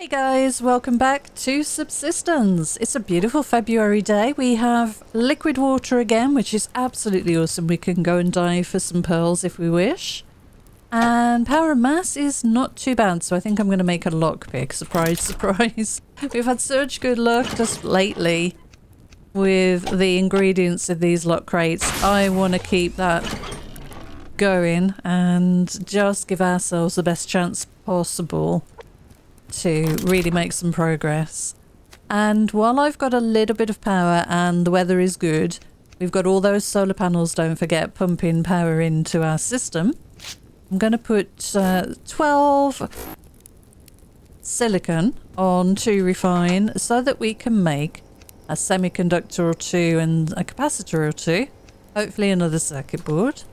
Hey guys, welcome back to Subsistence. It's a beautiful February day. We have liquid water again, which is absolutely awesome. We can go and dive for some pearls if we wish. And power and mass is not too bad, so I think I'm going to make a lockpick. Surprise, surprise. We've had such good luck just lately with the ingredients of these lock crates. I want to keep that going and just give ourselves the best chance possible to really make some progress. And while I've got a little bit of power and the weather is good, we've got all those solar panels, don't forget, pumping power into our system. I'm going to put 12 silicon on to refine so that we can make a semiconductor or two and a capacitor or two, hopefully another circuit board.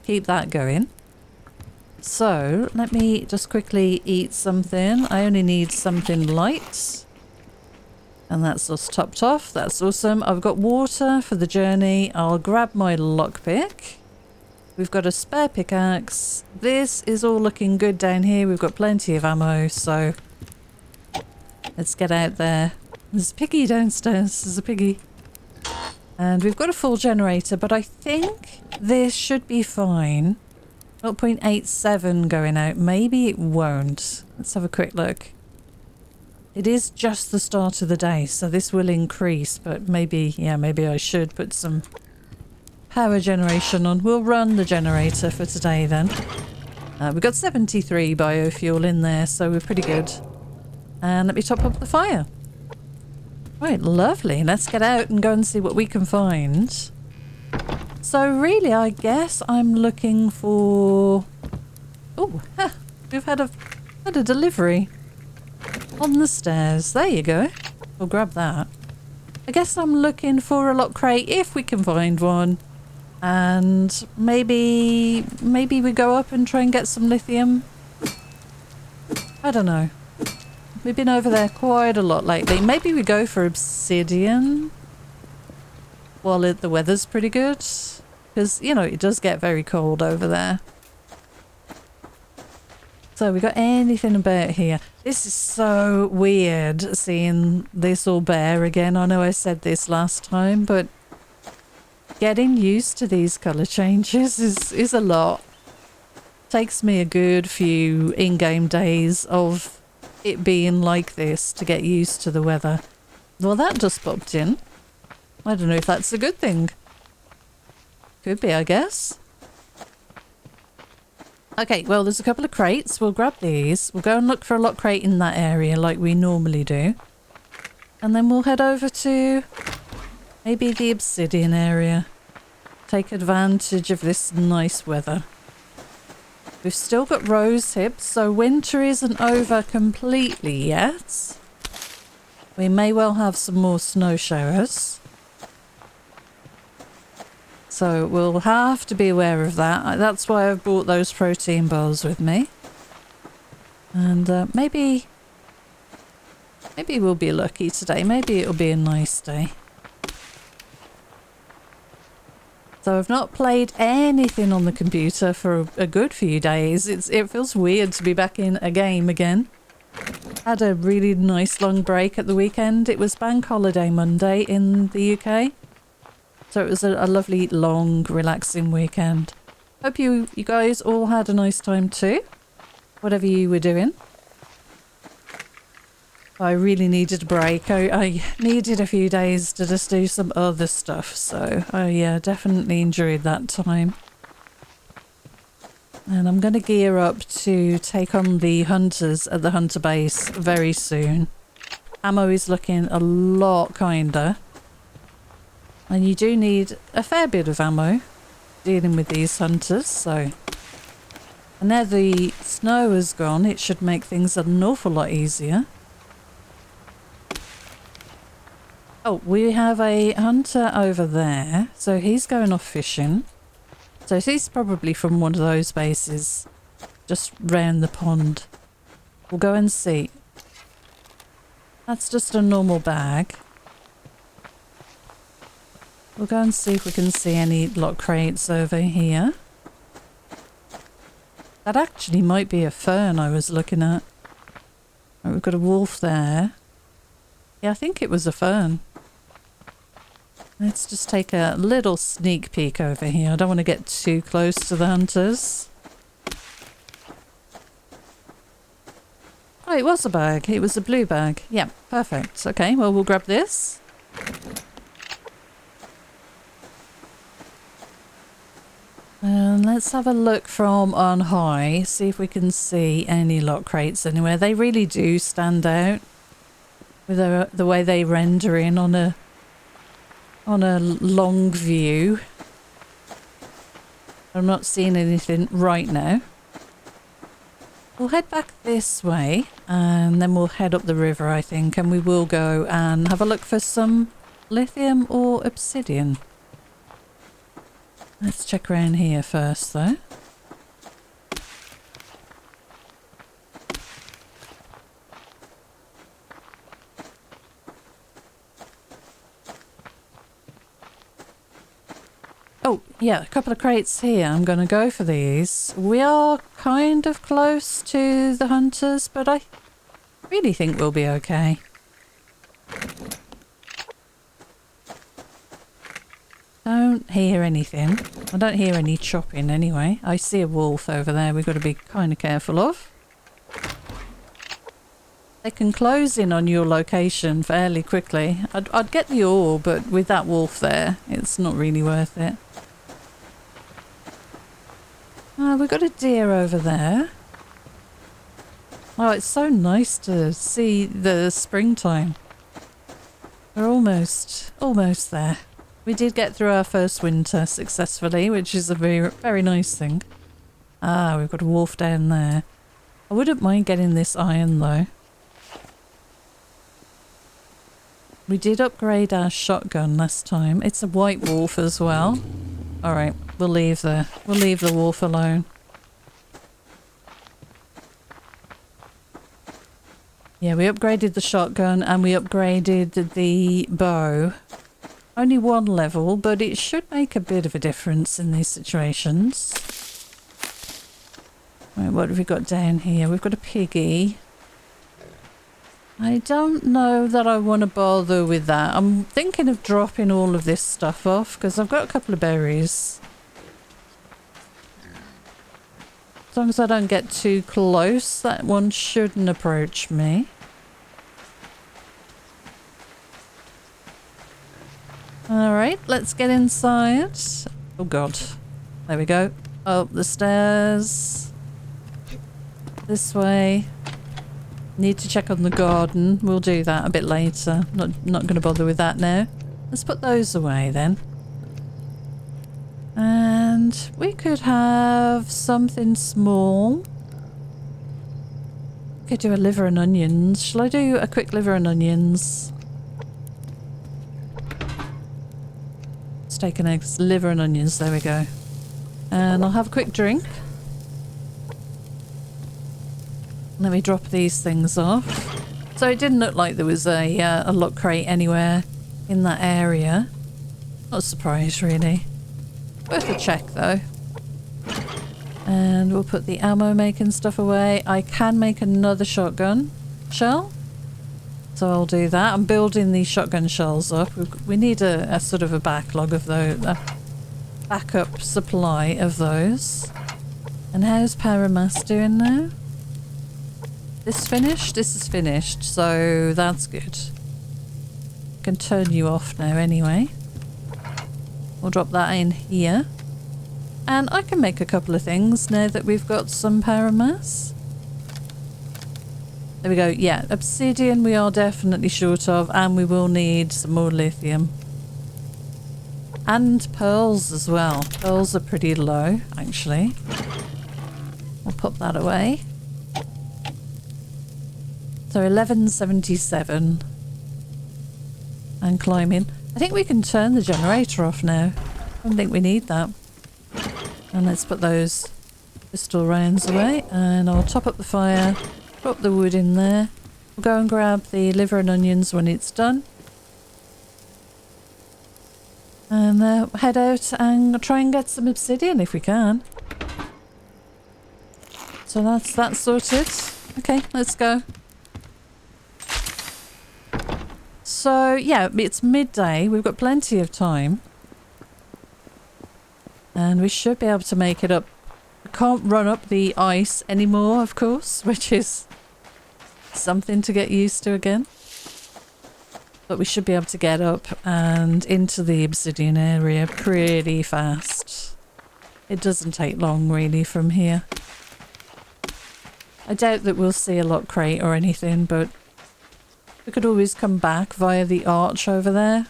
Keep that going. So let me just quickly eat something. I only need something light. And that's us topped off. That's awesome. I've got water for the journey. I'll grab my lockpick. We've got a spare pickaxe. This is all looking good down here. We've got plenty of ammo, so let's get out there. There's a piggy downstairs. There's a piggy. And we've got a full generator, but I think this should be fine. 0.87 going out. Maybe it won't. Let's have a quick look. It is just the start of the day, so this will increase, but maybe, yeah, maybe I should put some power generation on. We'll run the generator for today then. We've got 73 biofuel in there, so we're pretty good. And let me top up the fire. Right, lovely. Let's get out and go and see what we can find. So really, I guess I'm looking for... Oh, we've had a delivery on the stairs. There you go. We'll grab that. I guess I'm looking for a lock crate if we can find one. And maybe we go up and try and get some lithium. I don't know. We've been over there quite a lot lately. Maybe we go for obsidian while the weather's pretty good. Because, you know, it does get very cold over there. So we got anything about here? This is so weird seeing this all bare again. I know I said this last time, but getting used to these colour changes is a lot. Takes me a good few in-game days of it being like this to get used to the weather. Well, that just popped in. I don't know if that's a good thing. Could be, I guess. Okay, well, there's a couple of crates. We'll grab these. We'll go and look for a lock crate in that area like we normally do. And then we'll head over to maybe the obsidian area. Take advantage of this nice weather. We've still got rose hips, so winter isn't over completely yet. We may well have some more snow showers. So we'll have to be aware of that. That's why I've brought those protein bars with me. And maybe we'll be lucky today. Maybe it'll be a nice day. So I've not played anything on the computer for a good few days. It feels weird to be back in a game again. Had a really nice long break at the weekend. It was Bank Holiday Monday in the UK. So it was a lovely, long, relaxing weekend. Hope you guys all had a nice time too, whatever you were doing. I really needed a break. I needed a few days to just do some other stuff, so I definitely enjoyed that time. And I'm going to gear up to take on the hunters at the hunter base very soon. Ammo is looking a lot kinder. And you do need a fair bit of ammo dealing with these hunters, so... And now the snow has gone, it should make things an awful lot easier. Oh, we have a hunter over there, so he's going off fishing. So he's probably from one of those bases, just round the pond. We'll go and see. That's just a normal bag. We'll go and see if we can see any lock crates over here. That actually might be a fern I was looking at. Right, we've got a wolf there. Yeah, I think it was a fern. Let's just take a little sneak peek over here. I don't want to get too close to the hunters. Oh, it was a bag. It was a blue bag. Yeah, perfect. Okay, well, we'll grab this. And let's have a look from on high, see if we can see any lock crates anywhere. They really do stand out with the way they render in on a long view. I'm not seeing anything right now. We'll head back this way and then we'll head up the river, I think, and we will go and have a look for some lithium or obsidian. Let's check around here first, though. Oh, yeah, a couple of crates here. I'm going to go for these. We are kind of close to the hunters, but I really think we'll be okay. Don't hear anything. I don't hear any chopping anyway. I see a wolf over there we've got to be kind of careful of. They can close in on your location fairly quickly. I'd get the ore, but with that wolf there, it's not really worth it. We've got a deer over there. Oh, it's so nice to see the springtime. We're almost there. We did get through our first winter successfully, which is a very, very nice thing. Ah, we've got a wolf down there. I wouldn't mind getting this iron though. We did upgrade our shotgun last time. It's a white wolf as well. Alright, we'll leave the wolf alone. Yeah, we upgraded the shotgun and we upgraded the bow. Only one level, but it should make a bit of a difference in these situations. Right, what have we got down here? We've got a piggy. I don't know that I want to bother with that. I'm thinking of dropping all of this stuff off because I've got a couple of berries. As long as I don't get too close, that one shouldn't approach me. Alright, let's get inside. Oh god. There we go. Up the stairs. This way. Need to check on the garden. We'll do that a bit later. Not going to bother with that now. Let's put those away then. And we could have something small. Could do a liver and onions. Shall I do a quick liver and onions? Steak and eggs, liver and onions. There we go. And I'll have a quick drink. Let me drop these things off. So it didn't look like there was a lock crate anywhere in that area. Not surprised really. Worth a check though. And we'll put the ammo making stuff away. I can make another shotgun shell. So I'll do that. I'm building these shotgun shells up. We need a sort of a backlog of those. A backup supply of those. And how's Paramas doing now? This finished? This is finished, so that's good. Can turn you off now anyway. We'll drop that in here. And I can make a couple of things now that we've got some Paramas. There we go. Yeah, obsidian we are definitely short of, and we will need some more lithium. And pearls as well. Pearls are pretty low, actually. We'll pop that away. So 1177. And climbing. I think we can turn the generator off now. I don't think we need that. And let's put those pistol rounds away. And I'll top up the fire. Drop the wood in there. We'll go and grab the liver and onions when it's done. And head out and try and get some obsidian if we can. So that's that sorted. Okay, let's go. So yeah, it's midday. We've got plenty of time. And we should be able to make it up. We can't run up the ice anymore, of course, which is something to get used to again. But we should be able to get up and into the obsidian area pretty fast. It doesn't take long really from here. I doubt that we'll see a lock crate or anything, but we could always come back via the arch over there.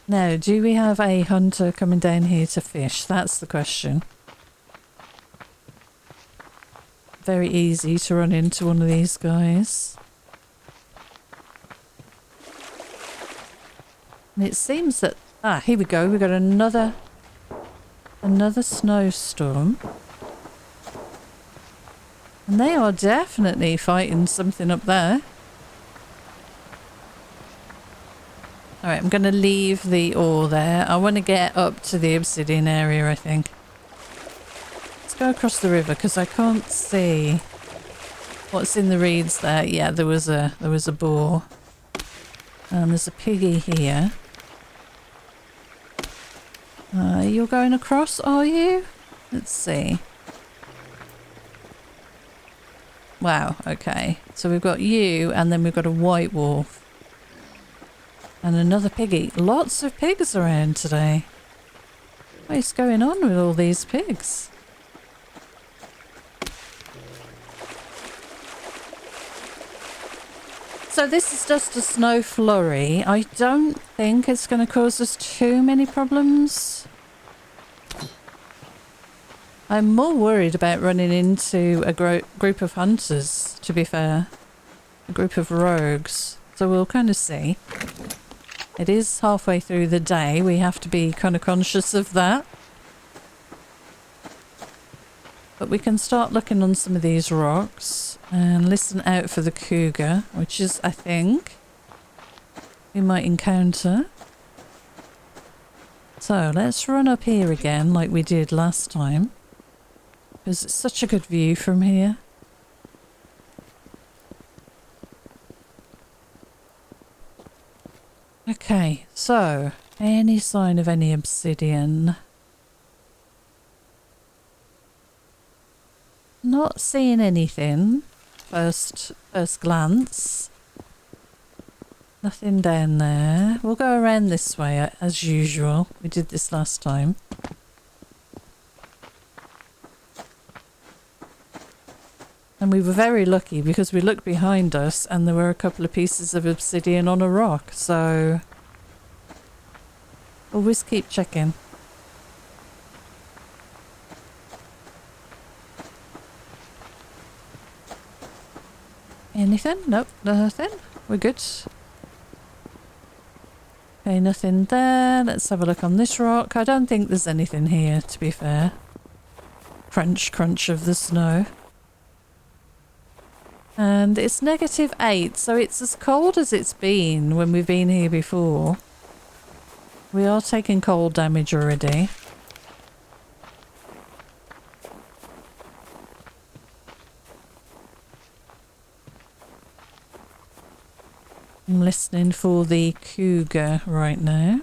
Now, do we have a hunter coming down here to fish? That's the question. Very easy to run into one of these guys. And it seems that... Ah, here we go. We've got another snowstorm. And they are definitely fighting something up there. Alright, I'm going to leave the ore there. I want to get up to the obsidian area, I think. Let's go across the river because I can't see what's in the reeds there. Yeah, there was a boar. And there's a piggy here. You're going across, are you? Let's see. Wow, okay. So we've got you, and then we've got a white wolf. And another piggy. Lots of pigs around today. What is going on with all these pigs? So this is just a snow flurry. I don't think it's going to cause us too many problems. I'm more worried about running into a group of hunters, to be fair. A group of rogues. So we'll kind of see. It is halfway through the day. We have to be kind of conscious of that. But we can start looking on some of these rocks and listen out for the cougar, which is, I think, we might encounter. So let's run up here again like we did last time, because it's such a good view from here. Okay, so any sign of any obsidian? Not seeing anything first glance. Nothing down there. We'll go around this way as usual. We did this last time. And we were very lucky because we looked behind us and there were a couple of pieces of obsidian on a rock, so always keep checking. Anything? Nope, nothing. We're good. Okay, nothing there. Let's have a look on this rock. I don't think there's anything here, to be fair. Crunch, crunch of the snow. And it's -8, so it's as cold as it's been when we've been here before. We are taking cold damage already. I'm listening for the cougar right now.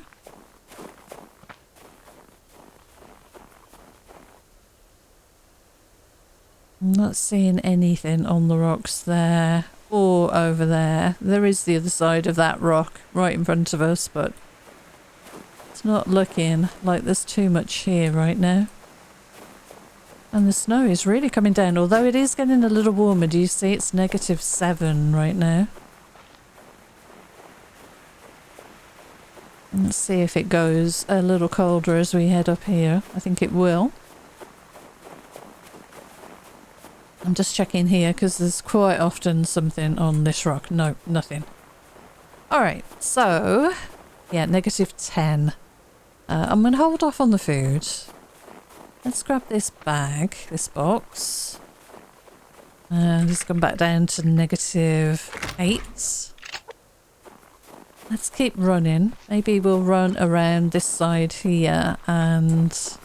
I'm not seeing anything on the rocks there or over there. There is the other side of that rock right in front of us, but it's not looking like there's too much here right now. And the snow is really coming down, although it is getting a little warmer. Do you see it's -7 right now? Let's see if it goes a little colder as we head up here. I think it will. I'm just checking here because there's quite often something on this rock. No, nothing. Alright, so yeah, -10. I'm going to hold off on the food. Let's grab this bag, this box. And it's gone back down to -8. Let's keep running. Maybe we'll run around this side here and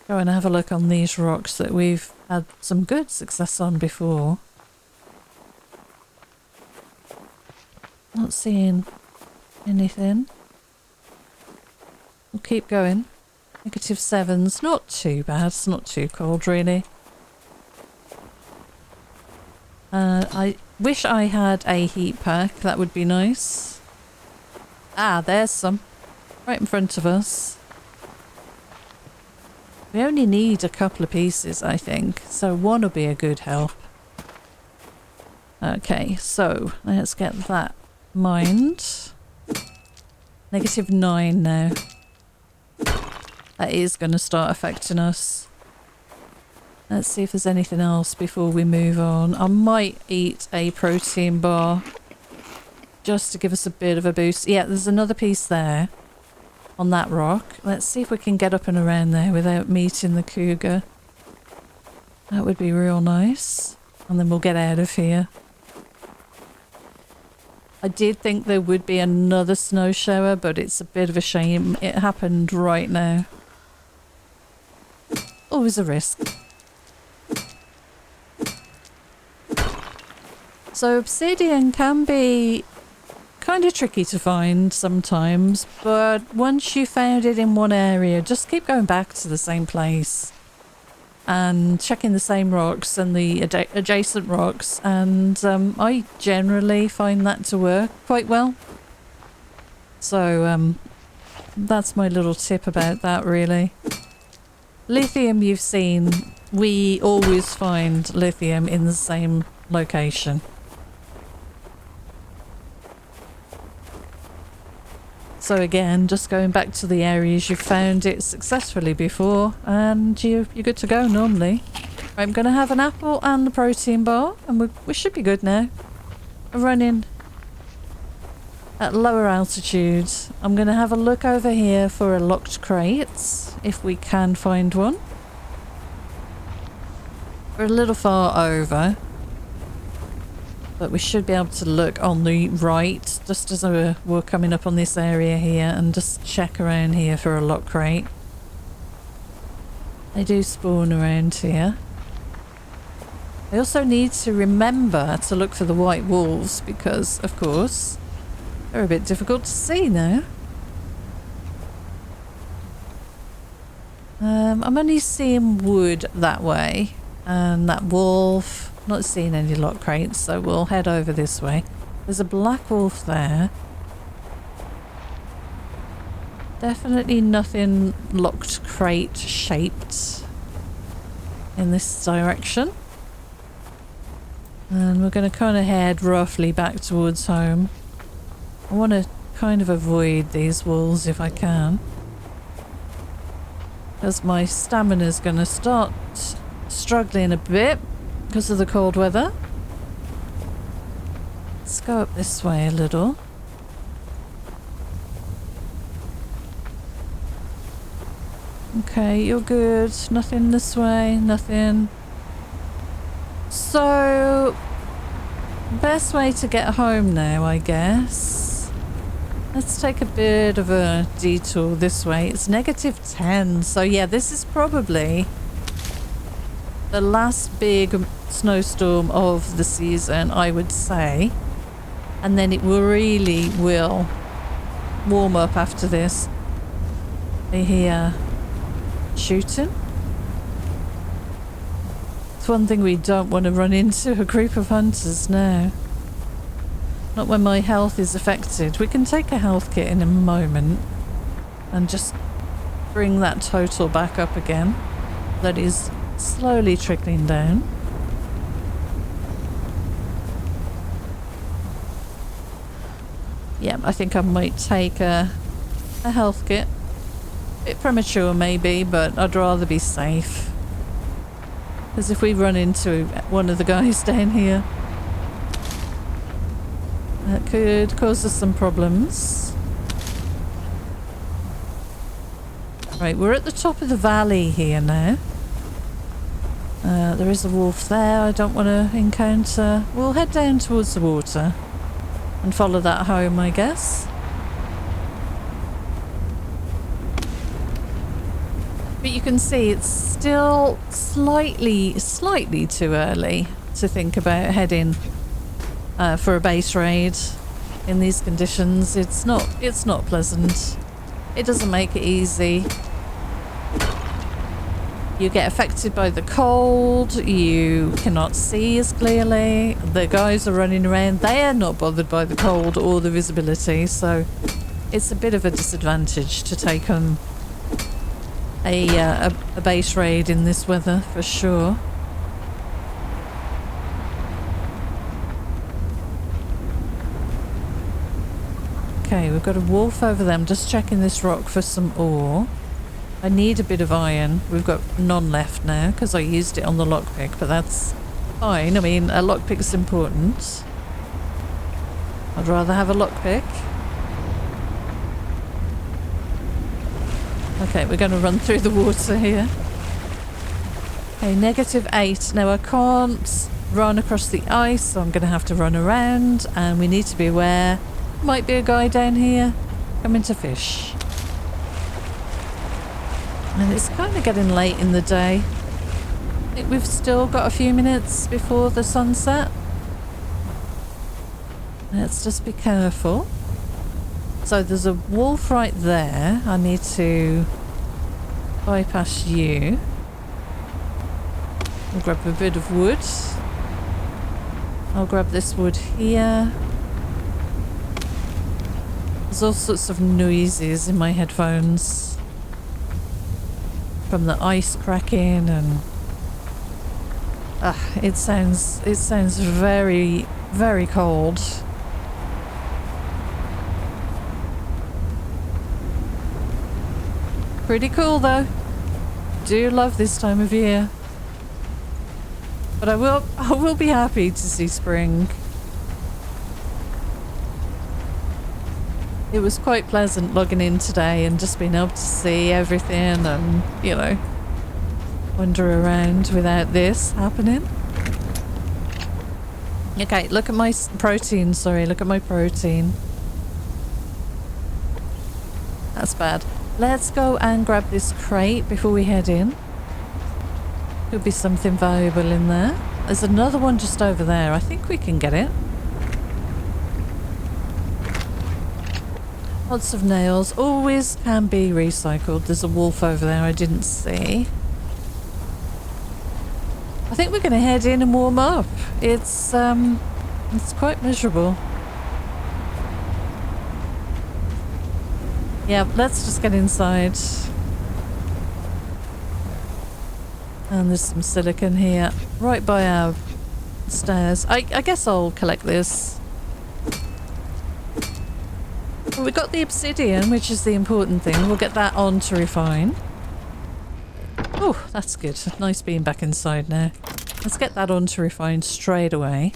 go and have a look on these rocks that we've had some good success on before. Not seeing anything. We'll keep going. -7's not too bad. It's not too cold, really. I wish I had a heat pack. That would be nice. Ah, there's some. Right in front of us. We only need a couple of pieces, I think. So one will be a good help. Okay, so let's get that mined. -9 now. That is going to start affecting us. Let's see if there's anything else before we move on. I might eat a protein bar just to give us a bit of a boost. Yeah, there's another piece there on that rock. Let's see if we can get up and around there without meeting the cougar. That would be real nice. And then we'll get out of here. I did think there would be another snow shower, but it's a bit of a shame it happened right now. Always a risk. So obsidian can be kind of tricky to find sometimes, but once you found it in one area, just keep going back to the same place and checking the same rocks and the adjacent rocks, and I generally find that to work quite well. So that's my little tip about that, really. Lithium, you've seen, we always find lithium in the same location. So again, just going back to the areas you found it successfully before, and you're good to go normally. I'm going to have an apple and the protein bar, and we should be good now. We're running at lower altitudes. I'm going to have a look over here for a locked crate, if we can find one. We're a little far over, but we should be able to look on the right, just as we're coming up on this area here, and just check around here for a lock crate. They do spawn around here. I also need to remember to look for the white wolves because, of course, they're a bit difficult to see now. I'm only seeing wood that way, and that wolf. Not seeing any lock crates, so we'll head over this way. There's a black wolf there. Definitely nothing locked crate shaped in this direction. And we're going to kind of head roughly back towards home. I want to kind of avoid these wolves if I can, because my stamina's going to start struggling a bit because of the cold weather. Let's go up this way a little. Okay, you're good. Nothing this way, nothing. So, best way to get home now, I guess. Let's take a bit of a detour this way. It's -10, so yeah, this is probably the last big snowstorm of the season, I would say. And then it really will warm up after this. I hear shooting. It's one thing we don't want to run into a group of hunters now. Not when my health is affected. We can take a health kit in a moment and just bring that total back up again. That is slowly trickling down. Yeah, I think I might take a health kit. Bit premature maybe, but I'd rather be safe. Because if we run into one of the guys down here, that could cause us some problems. Right, we're at the top of the valley here now. There is a wolf there I don't want to encounter. We'll head down towards the water and follow that home, I guess. But you can see it's still slightly too early to think about heading for a base raid. in these conditions. It's not pleasant. It doesn't make it easy. You get affected by the cold, you cannot see as clearly. The guys are running around, they are not bothered by the cold or the visibility, so it's a bit of a disadvantage to take on a base raid in this weather, for sure. Okay, we've got a wolf over there. I'm just checking this rock for some ore. I need a bit of iron. We've got none left now because I used it on the lockpick, but that's fine. I mean, a lockpick's important. I'd rather have a lockpick. Okay, we're going to run through the water here. Okay, -8. Now I can't run across the ice, so I'm going to have to run around, and we need to be aware. Might be a guy down here coming to fish. And it's kind of getting late in the day. I think we've still got a few minutes before the sunset. Let's just be careful. So there's a wolf right there. I need to bypass you. I'll grab a bit of wood. I'll grab this wood here. There's all sorts of noises in my headphones. From the ice cracking and it sounds very, very cold. Pretty cool though. Do love this time of year. But I will be happy to see spring. It was quite pleasant logging in today and just being able to see everything and, you know, wander around without this happening. Okay, look at my protein, sorry, look at my protein. That's bad. Let's go and grab this crate before we head in. Could be something valuable in there. There's another one just over there. I think we can get it. Lots of nails. Always can be recycled. There's a wolf over there I didn't see. I think we're going to head in and warm up. It's quite miserable. Yeah, let's just get inside. And there's some silicon here, right by our stairs. I guess I'll collect this. Well, we got the obsidian, which is the important thing. We'll get that on to refine. Oh, that's good. Nice being back inside now. Let's get that on to refine straight away.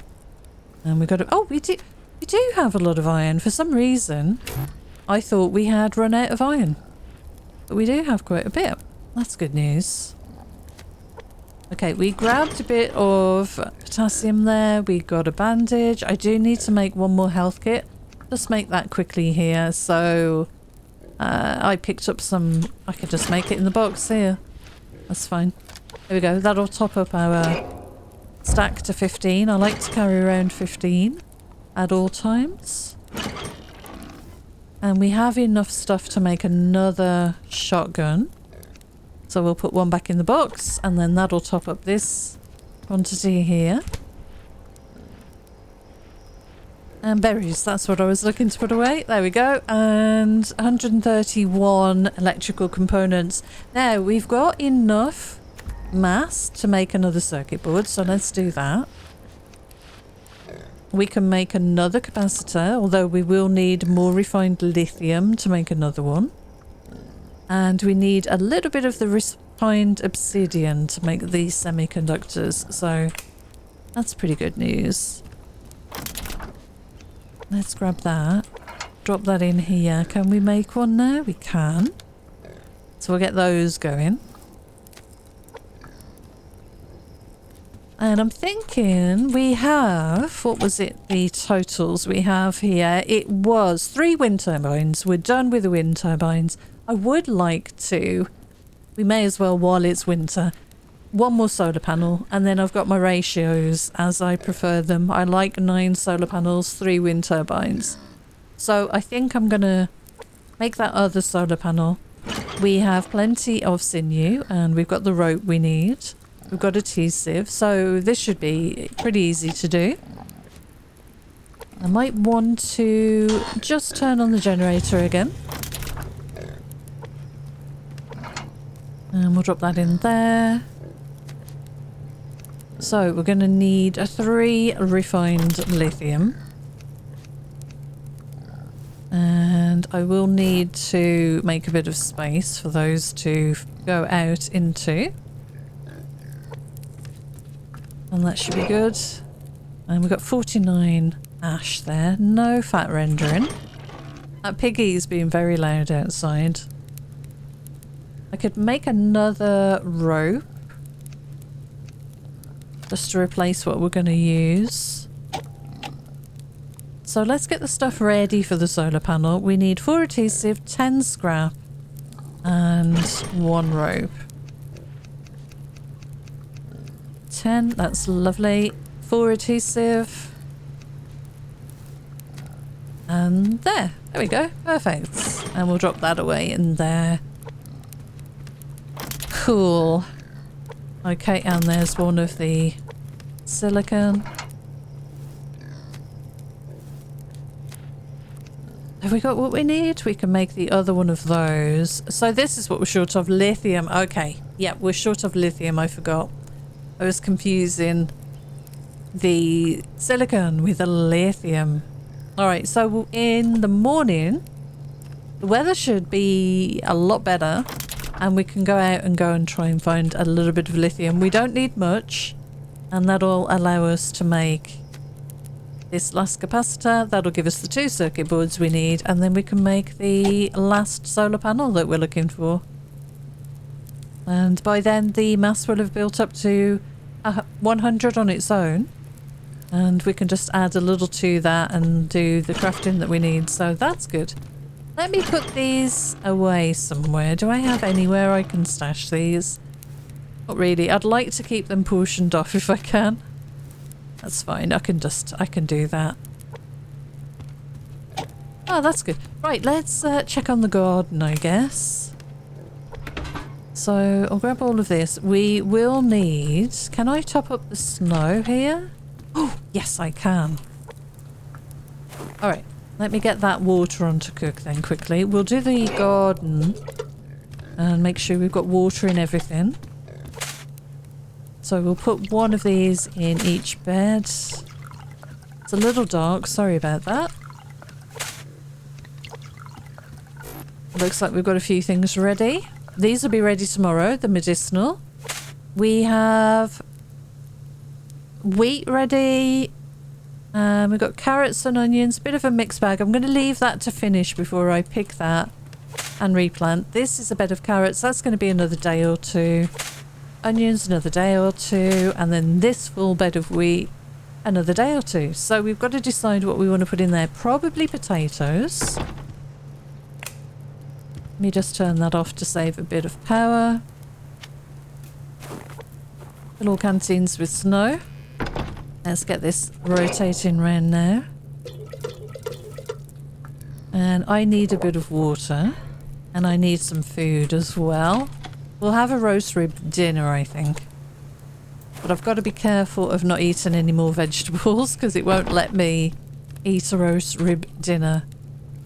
And we got to... Oh, we do have a lot of iron. For some reason, I thought we had run out of iron. But we do have quite a bit. That's good news. Okay, we grabbed a bit of potassium there. We got a bandage. I do need to make one more health kit. Just make that quickly here. So I picked up some... I could just make it in the box here. That's fine. There we go. That'll top up our stack to 15. I like to carry around 15 at all times. And we have enough stuff to make another shotgun. So we'll put one back in the box and then that'll top up this quantity here. And berries, that's what I was looking to put away. There we go. And 131 electrical components. Now, we've got enough mass to make another circuit board, so let's do that. We can make another capacitor, although we will need more refined lithium to make another one. And we need a little bit of the refined obsidian to make these semiconductors, so that's pretty good news. Let's grab that. Drop that in here. Can we make one now? We can. So we'll get those going. And I'm thinking we have, what was it, the totals we have here? It was 3 wind turbines. We're done with the wind turbines. I would like to, we may as well while it's winter, one more solar panel, and then I've got my ratios as I prefer them. I like 9 solar panels, 3 wind turbines. So I think I'm going to make that other solar panel. We have plenty of sinew and we've got the rope we need. We've got a T-sieve, so this should be pretty easy to do. I might want to just turn on the generator again. And we'll drop that in there. So we're going to need 3 refined lithium. And I will need to make a bit of space for those to go out into. And that should be good. And we've got 49 ash there. No fat rendering. That piggy's being very loud outside. I could make another rope. Just to replace what we're going to use. So let's get the stuff ready for the solar panel. We need 4 adhesive, 10 scrap, and 1 rope. 10, that's lovely. 4 adhesive. And there we go, perfect. And we'll drop that away in there. Cool. Okay, and there's one of the silicon. Have we got what we need? We can make the other one of those. So this is what we're short of. Lithium. Okay. Yeah, we're short of lithium. I forgot. I was confusing the silicon with the lithium. Alright, so in the morning, the weather should be a lot better. And we can go out and try and find a little bit of lithium. We don't need much. And that'll allow us to make this last capacitor. That'll give us the 2 circuit boards we need. And then we can make the last solar panel that we're looking for. And by then the mass will have built up to 100 on its own. And we can just add a little to that and do the crafting that we need. So that's good. Let me put these away somewhere. Do I have anywhere I can stash these? Not really. I'd like to keep them portioned off if I can. That's fine. I can do that. Oh, that's good. Right, let's check on the garden, I guess. So I'll grab all of this. We will need... Can I top up the snow here? Oh, yes, I can. All right. Let me get that water on to cook then quickly. We'll do the garden and make sure we've got water in everything. So we'll put one of these in each bed. It's a little dark, sorry about that. Looks like we've got a few things ready. These will be ready tomorrow, the medicinal. We have wheat ready. We've got carrots and onions, a bit of a mixed bag. I'm going to leave that to finish before I pick that and replant. This is a bed of carrots. That's going to be another day or 2. Onions, another day or 2. And then this full bed of wheat, another day or 2. So we've got to decide what we want to put in there. Probably potatoes. Let me just turn that off to save a bit of power. Little canteens with snow. Let's get this rotating round now. And I need a bit of water. And I need some food as well. We'll have a roast rib dinner, I think. But I've got to be careful of not eating any more vegetables because it won't let me eat a roast rib dinner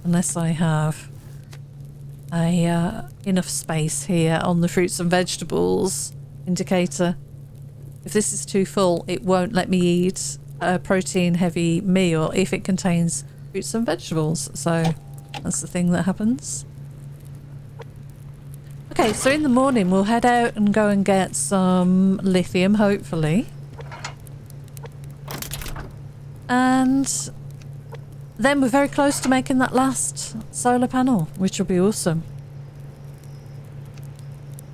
unless I have enough space here on the fruits and vegetables indicator. If this is too full, it won't let me eat a protein-heavy meal if it contains fruits and vegetables. So that's the thing that happens. Okay, so in the morning we'll head out and go and get some lithium, hopefully. And then we're very close to making that last solar panel, which will be awesome.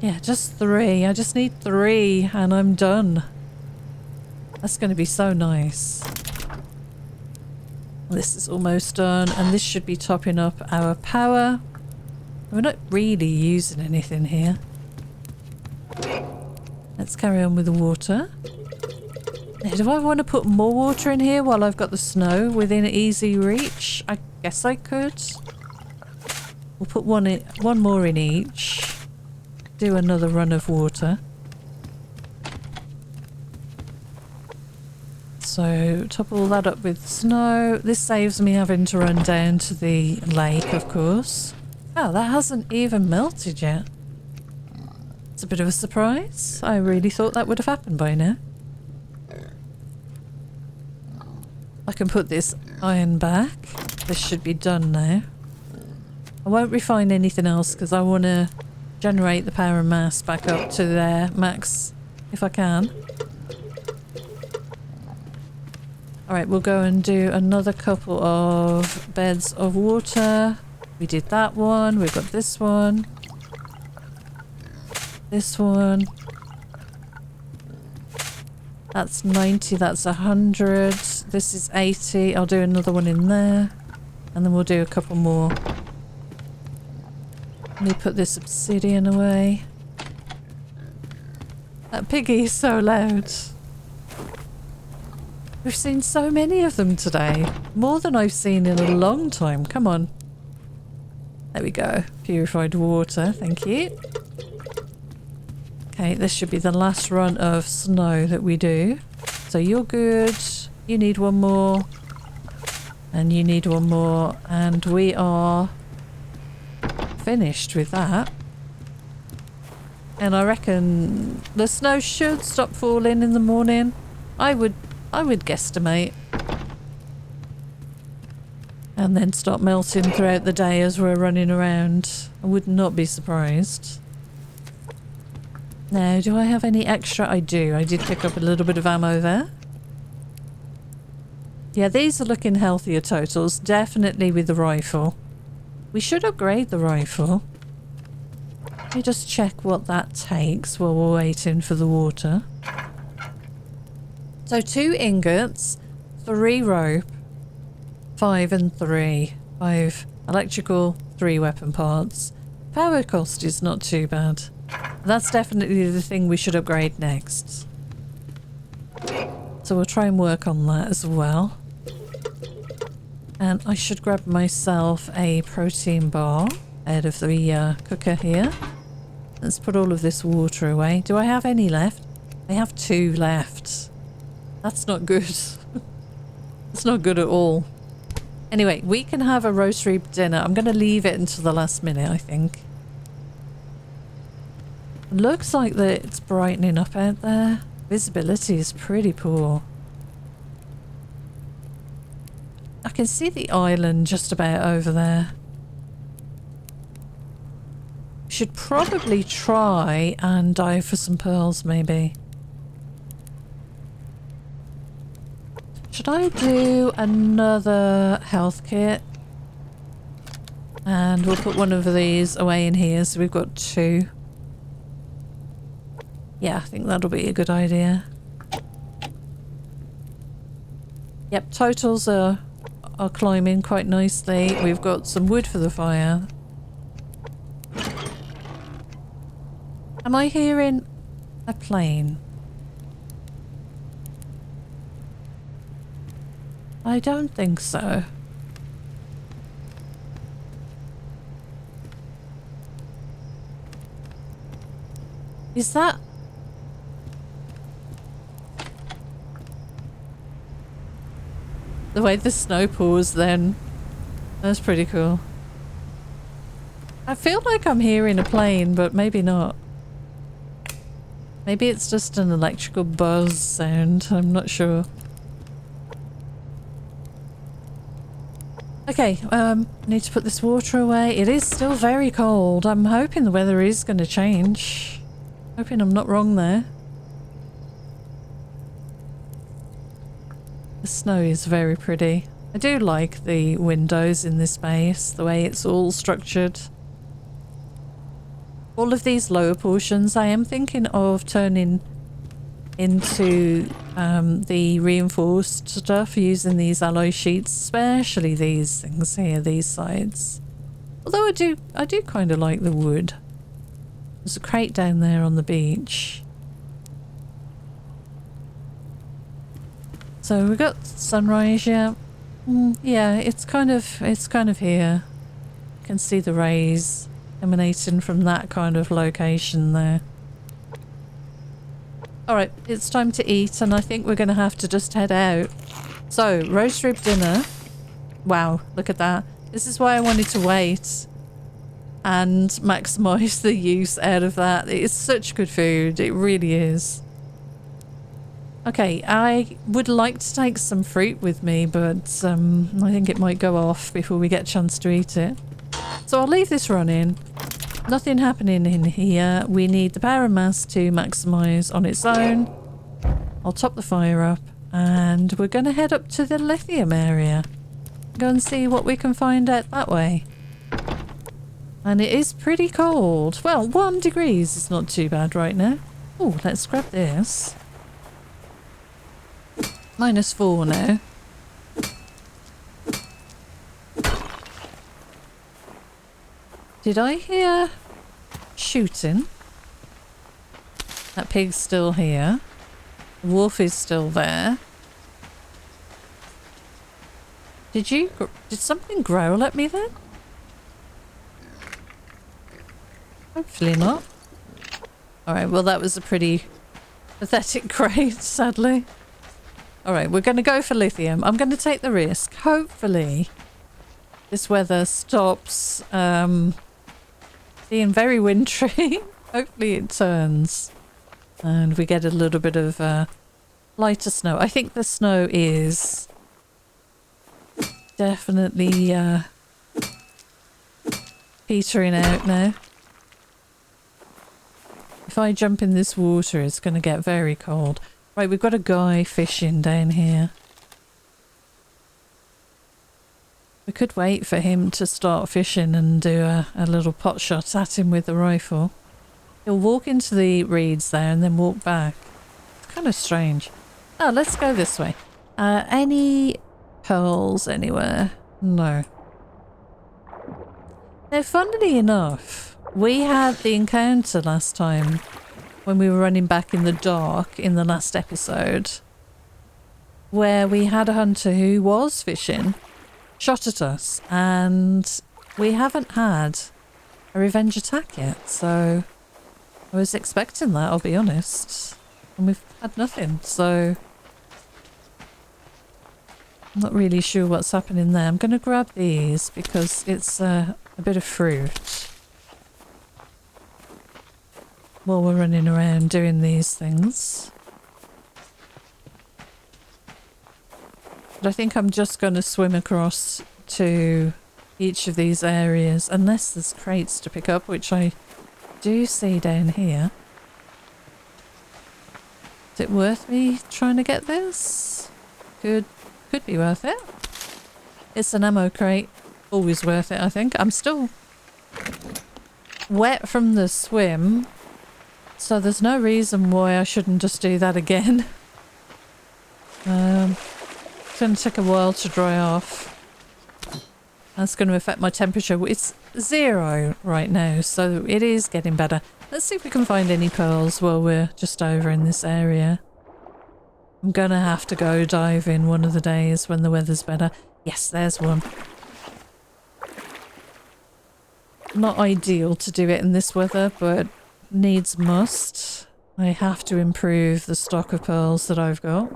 Yeah, just 3. I just need 3 and I'm done. That's going to be so nice. This is almost done and this should be topping up our power. We're not really using anything here. Let's carry on with the water. Now, do I want to put more water in here while I've got the snow within easy reach? I guess I could. We'll put one more in each. Do another run of water. So top all that up with snow. This saves me having to run down to the lake, of course. Oh, that hasn't even melted yet. It's a bit of a surprise. I really thought that would have happened by now. I can put this iron back. This should be done now. I won't refine anything else because I want to generate the power and mass back up to their max if I can. Alright, we'll go and do another couple of beds of water. We did that one. We've got this one. This one. That's 90, that's 100. This is 80. I'll do another one in there. And then we'll do a couple more. Let me put this obsidian away. That piggy is so loud. We've seen so many of them today. More than I've seen in a long time. Come on. There we go. Purified water. Thank you. Okay, this should be the last run of snow that we do. So you're good. You need one more. And you need one more. And we are finished with that. And I reckon the snow should stop falling in the morning. I would guesstimate. And then start melting throughout the day as we're running around. I would not be surprised. Now, do I have any extra? I do. I did pick up a little bit of ammo there. Yeah, these are looking healthier totals. Definitely with the rifle. We should upgrade the rifle. Let me just check what that takes while we're waiting for the water. So 2 ingots, 3 rope, 5 and 3. 5 electrical, 3 weapon parts. Power cost is not too bad. That's definitely the thing we should upgrade next. So we'll try and work on that as well. And I should grab myself a protein bar out of the cooker here. Let's put all of this water away. Do I have any left? I have 2 left. That's not good. It's not good at all. Anyway, we can have a roastery dinner. I'm going to leave it until the last minute, I think. Looks like that it's brightening up out there. Visibility is pretty poor. I can see the island just about over there. Should probably try and dive for some pearls, maybe. Should I do another health kit? And we'll put one of these away in here, so we've got 2. Yeah, I think that'll be a good idea. Yep, totals are climbing quite nicely. We've got some wood for the fire. Am I hearing a plane? I don't think so. Is that... the way the snow pours then? That's pretty cool. I feel like I'm hearing a plane, but maybe not. Maybe it's just an electrical buzz sound. I'm not sure. Okay, need to put this water away. It is still very cold. I'm hoping the weather is going to change. Hoping I'm not wrong there. The snow is very pretty. I do like the windows in this base, the way it's all structured. All of these lower portions I am thinking of turning into the reinforced stuff using these alloy sheets, especially these things here, these sides. Although I do kind of like the wood. There's a crate down there on the beach. So we've got sunrise, yeah. Yeah, it's kind of here. You can see the rays emanating from that kind of location there. Alright, it's time to eat, and I think we're going to have to just head out. So, roast rib dinner. Wow, look at that. This is why I wanted to wait and maximise the use out of that. It's such good food, it really is. Okay, I would like to take some fruit with me, but I think it might go off before we get a chance to eat it. So I'll leave this running. Nothing happening in here. We need the power and mass to maximise on its own. I'll top the fire up, and we're going to head up to the lithium area. Go and see what we can find out that way. And it is pretty cold. Well, 1 degree is not too bad right now. Oh, let's grab this. -4 now. Did I hear shooting? That pig's still here. The wolf is still there. Did something growl at me then? Hopefully not. Alright, well that was a pretty pathetic grade, sadly. Alright, we're going to go for lithium. I'm going to take the risk. Hopefully this weather stops being very wintry. Hopefully it turns and we get a little bit of lighter snow. I think the snow is definitely petering out now. If I jump in this water, it's going to get very cold. Right, we've got a guy fishing down here. We could wait for him to start fishing and do a little pot shot at him with the rifle. He'll walk into the reeds there and then walk back. It's kind of strange. Oh, let's go this way. Any pearls anywhere? No. Now, funnily enough, we had the encounter last time when we were running back in the dark in the last episode, where we had a hunter who was fishing, shot at us, and we haven't had a revenge attack yet, so I was expecting that, I'll be honest, and we've had nothing, so I'm not really sure what's happening there. I'm going to grab these because it's a bit of fruit while we're running around doing these things. But I think I'm just going to swim across to each of these areas, unless there's crates to pick up, which I do see down here. Is it worth me trying to get this? Could be worth it. It's an ammo crate. Always worth it, I think. I'm still wet from the swim, so there's no reason why I shouldn't just do that again. It's going to take a while to dry off. That's going to affect my temperature. It's 0 right now, so it is getting better. Let's see if we can find any pearls while we're just over in this area. I'm going to have to go diving one of the days when the weather's better. Yes, there's one. Not ideal to do it in this weather, but needs must. I have to improve the stock of pearls that I've got.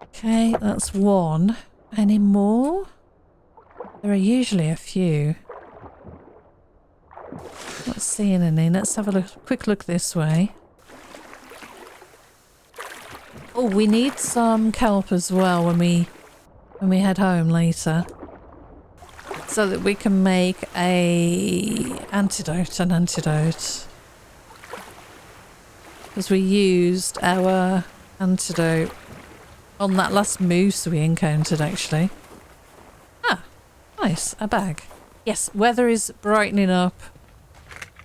Okay, that's one. Any more? There are usually a few. Not seeing any. Let's have a quick look this way. Oh, we need some kelp as well when we head home later, so that we can make an antidote. Because we used our antidote on that last moose we encountered, actually. Ah, nice, a bag. Yes, weather is brightening up.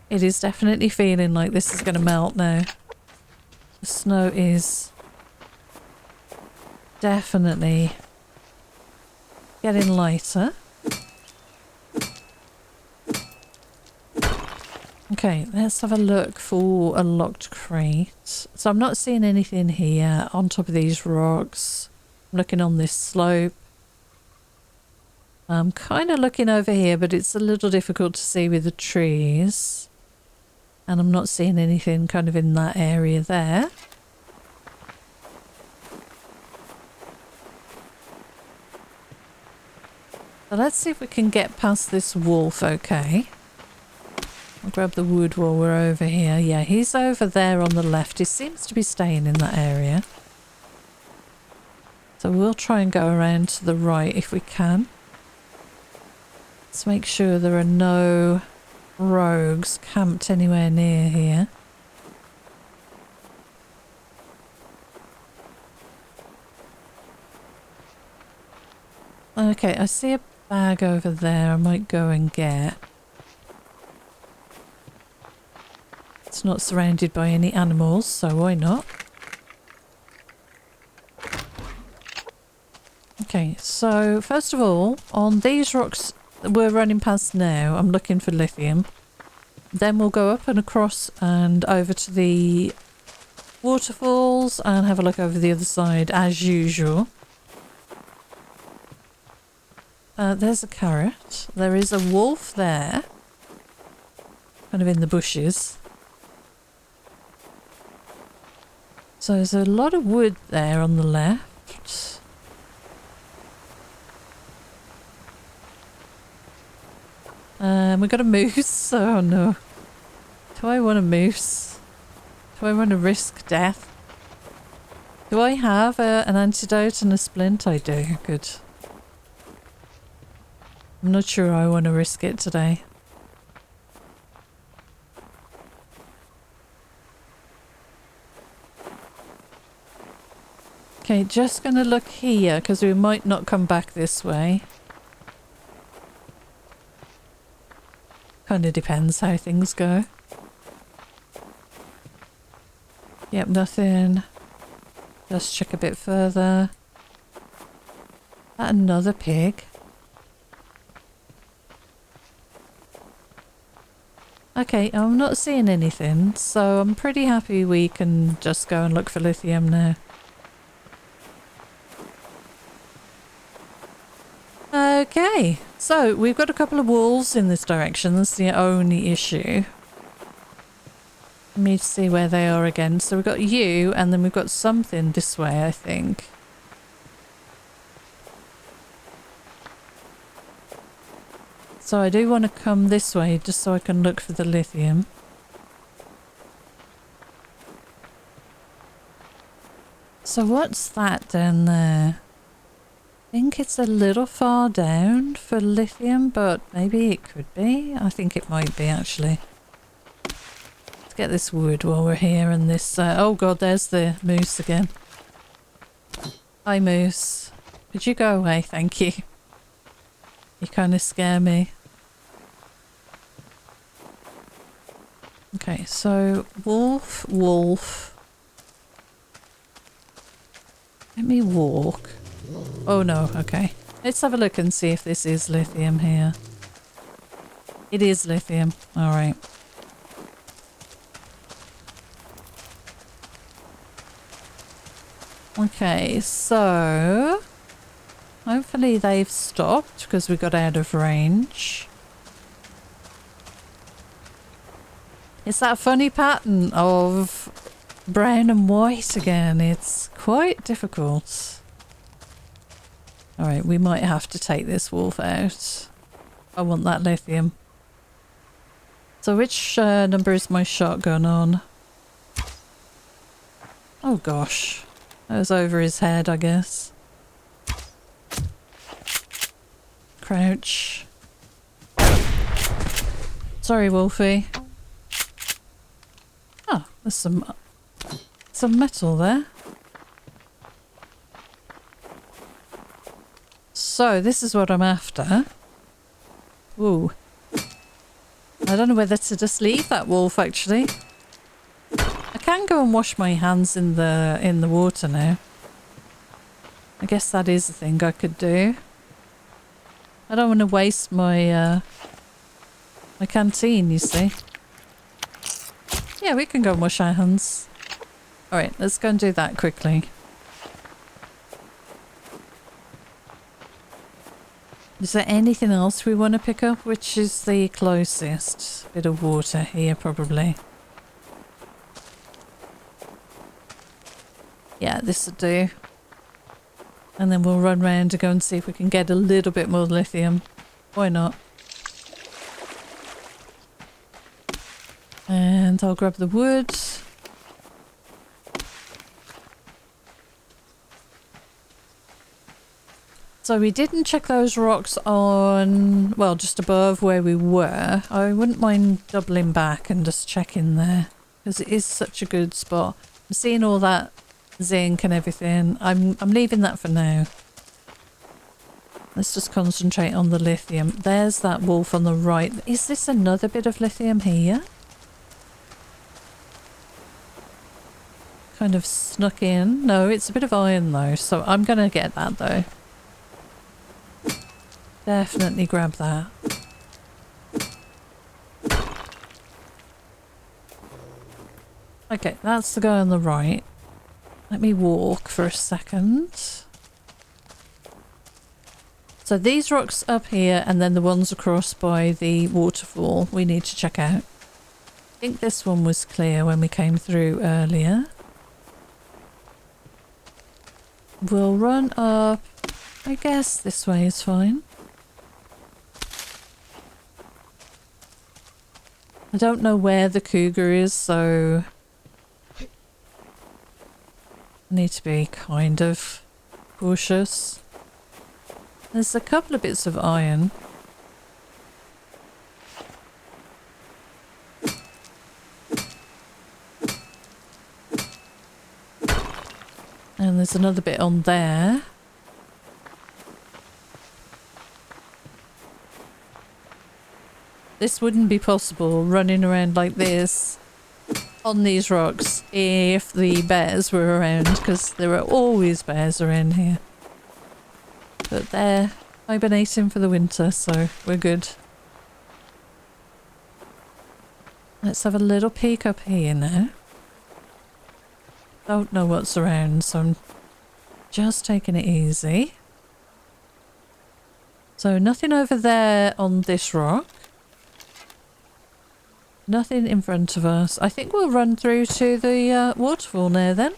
It is definitely feeling like this is going to melt now. The snow is definitely getting lighter. Okay, let's have a look for a locked crate. So I'm not seeing anything here on top of these rocks. I'm looking on this slope. I'm kind of looking over here, but it's a little difficult to see with the trees. And I'm not seeing anything kind of in that area there. So let's see if we can get past this wolf, okay. I'll grab the wood while we're over here. Yeah, he's over there on the left. He seems to be staying in that area. So we'll try and go around to the right if we can. Let's make sure there are no rogues camped anywhere near here. Okay, I see a bag over there I might go and get. It's not surrounded by any animals, so why not? Okay, so first of all, on these rocks we're running past now, I'm looking for lithium. Then we'll go up and across and over to the waterfalls and have a look over the other side as usual. There's a carrot. There is a wolf there. Kind of in the bushes. So there's a lot of wood there on the left. We got a moose. Oh no. Do I want a moose? Do I want to risk death? Do I have an antidote and a splint? I do. Good. I'm not sure I want to risk it today. Okay, just going to look here because we might not come back this way. Kind of depends how things go. Yep, nothing. Just check a bit further. Another pig. Okay, I'm not seeing anything, so I'm pretty happy we can just go and look for lithium now. Okay, so we've got a couple of wolves in this direction. That's the only issue. Let me see where they are again. So we've got you, and then we've got something this way, I think. So I do want to come this way just so I can look for the lithium. So what's that down there? I think it's a little far down for lithium, but maybe it could be. I think it might be actually. Let's get this wood while we're here and this... oh god, there's the moose again. Hi moose. Could you go away? Thank you. You kind of scare me. Okay, so wolf, wolf. Let me walk. Oh no, okay. Let's have a look and see if this is lithium here. It is lithium. Alright. Okay, so... hopefully they've stopped because we got out of range. It's that funny pattern of brown and white again. It's quite difficult. Alright, we might have to take this wolf out. I want that lithium. So which number is my shotgun on? Oh gosh. That was over his head, I guess. Crouch. Sorry, Wolfie. Oh, there's some metal there. So, this is what I'm after. Ooh. I don't know whether to just leave that wolf, actually. I can go and wash my hands in the water now. I guess that is a thing I could do. I don't want to waste my my canteen, you see. Yeah, we can go and wash our hands. Alright, let's go and do that quickly. Is there anything else we want to pick up? Which is the closest? Bit of water here, probably. Yeah, this will do. And then we'll run round to go and see if we can get a little bit more lithium. Why not? And I'll grab the wood. So we didn't check those rocks on, well, just above where we were. I wouldn't mind doubling back and just checking there, because it is such a good spot. I'm seeing all that zinc and everything. I'm leaving that for now. Let's just concentrate on the lithium. There's that wolf on the right. Is this another bit of lithium here? Kind of snuck in. No, it's a bit of iron though, so I'm going to get that though. Definitely grab that. Okay, that's the guy on the right. Let me walk for a second. So these rocks up here and then the ones across by the waterfall we need to check out. I think this one was clear when we came through earlier. We'll run up. I guess this way is fine. I don't know where the cougar is, so I need to be kind of cautious. There's a couple of bits of iron. And there's another bit on there. This wouldn't be possible running around like this on these rocks if the bears were around, because there are always bears around here. But they're hibernating for the winter, so we're good. Let's have a little peek up here now. Don't know what's around, so I'm just taking it easy. So nothing over there on this rock. Nothing in front of us. I think we'll run through to the waterfall now then.